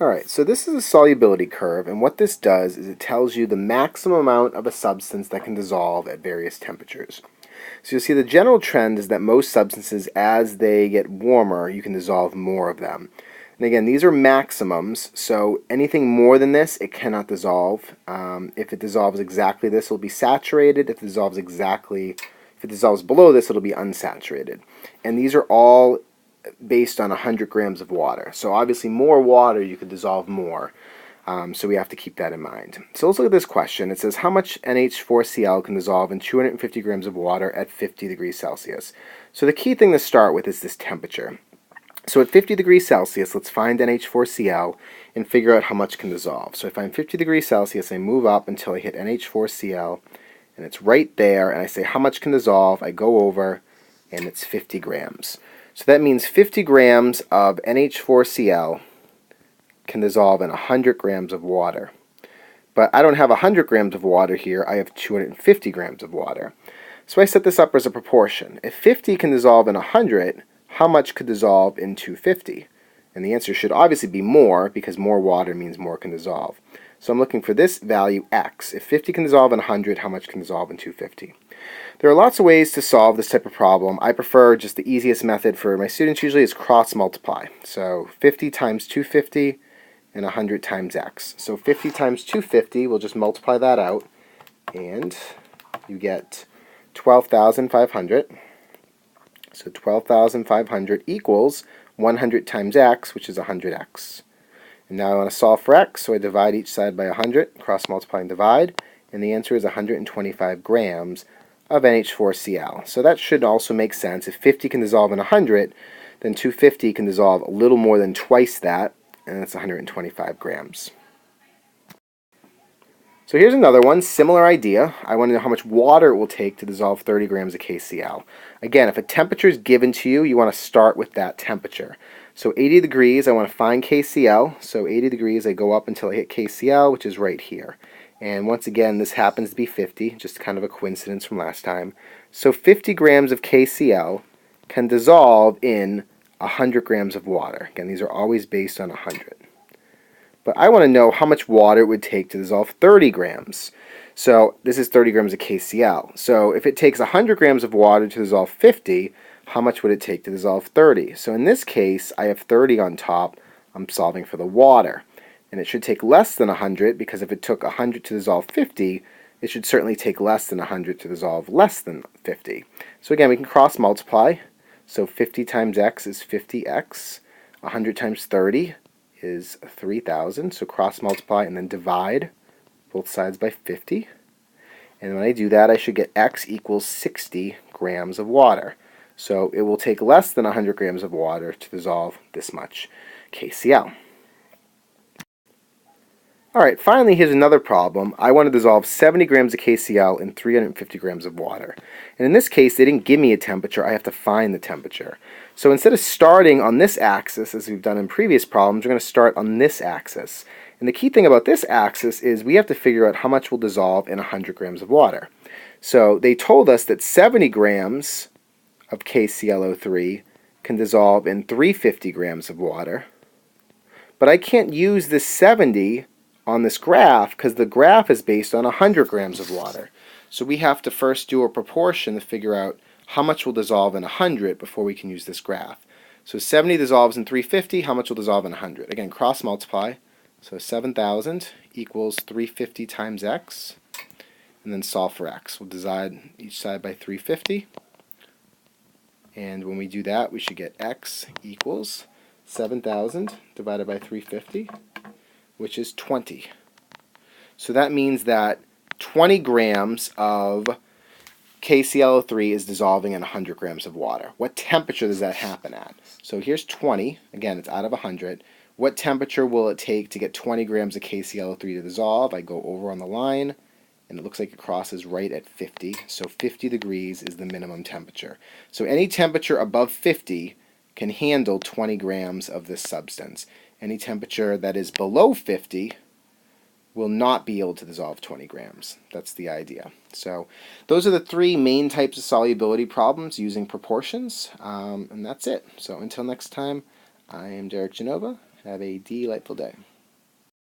Alright, so this is a solubility curve, and what this does is it tells you the maximum amount of a substance that can dissolve at various temperatures. So you'll see the general trend is that most substances, as they get warmer, you can dissolve more of them. And again, these are maximums, so anything more than this, it cannot dissolve. If it dissolves exactly this, it'll be saturated. If it dissolves below this, it'll be unsaturated. And these are all based on 100 grams of water. So obviously more water, you could dissolve more. So we have to keep that in mind. So let's look at this question. It says, how much NH4Cl can dissolve in 250 grams of water at 50 degrees Celsius? So the key thing to start with is this temperature. So at 50 degrees Celsius, let's find NH4Cl and figure out how much can dissolve. So if I'm 50 degrees Celsius, I move up until I hit NH4Cl, and it's right there, and I say how much can dissolve. I go over, and it's 50 grams. So that means 50 grams of NH4Cl can dissolve in 100 grams of water. But I don't have 100 grams of water here, I have 250 grams of water. So I set this up as a proportion. If 50 can dissolve in 100, how much could dissolve in 250? And the answer should obviously be more, because more water means more can dissolve. So I'm looking for this value x. If 50 can dissolve in 100, how much can dissolve in 250? There are lots of ways to solve this type of problem. I prefer just the easiest method for my students usually is cross multiply. So 50 times 250 and 100 times x. So 50 times 250, we'll just multiply that out, and you get 12,500. So 12,500 equals 100 times x, which is 100x. And now I want to solve for x, so I divide each side by 100, cross multiply and divide, and the answer is 125 grams of NH4Cl. So that should also make sense. If 50 can dissolve in 100, then 250 can dissolve a little more than twice that, and that's 125 grams. So here's another one, similar idea. I want to know how much water it will take to dissolve 30 grams of KCl. Again, if a temperature is given to you, you want to start with that temperature. So 80 degrees, I want to find KCl. So 80 degrees, I go up until I hit KCl, which is right here. And once again, this happens to be 50, just kind of a coincidence from last time. So 50 grams of KCl can dissolve in 100 grams of water. Again, these are always based on 100. But I want to know how much water it would take to dissolve 30 grams. So this is 30 grams of KCl. So if it takes 100 grams of water to dissolve 50, how much would it take to dissolve 30? So in this case, I have 30 on top. I'm solving for the water. And it should take less than 100, because if it took 100 to dissolve 50, it should certainly take less than 100 to dissolve less than 50. So again, we can cross multiply. So 50 times x is 50x. 100 times 30 is 3,000. So cross multiply and then divide both sides by 50. And when I do that, I should get x equals 60 grams of water. So it will take less than 100 grams of water to dissolve this much KCl. Alright, finally here's another problem. I want to dissolve 70 grams of KCl in 350 grams of water. And in this case, they didn't give me a temperature, I have to find the temperature. So instead of starting on this axis, as we've done in previous problems, we're going to start on this axis. And the key thing about this axis is we have to figure out how much will dissolve in 100 grams of water. So they told us that 70 grams of KClO3 can dissolve in 350 grams of water. But I can't use this 70 on this graph, because the graph is based on 100 grams of water. So we have to first do a proportion to figure out how much will dissolve in 100 before we can use this graph. So 70 dissolves in 350, how much will dissolve in 100? Again, cross multiply. So 7,000 equals 350 times x, and then solve for x. We'll divide each side by 350, and when we do that, we should get x equals 7,000 divided by 350, which is 20. So that means that 20 grams of KClO3 is dissolving in 100 grams of water. What temperature does that happen at? So here's 20. Again, it's out of 100. What temperature will it take to get 20 grams of KClO3 to dissolve? I go over on the line, and it looks like it crosses right at 50. So 50 degrees is the minimum temperature. So any temperature above 50 can handle 20 grams of this substance. Any temperature that is below 50 will not be able to dissolve 20 grams. That's the idea. So those are the three main types of solubility problems using proportions, and that's it. So until next time, I am Derek Genova, Have a delightful day.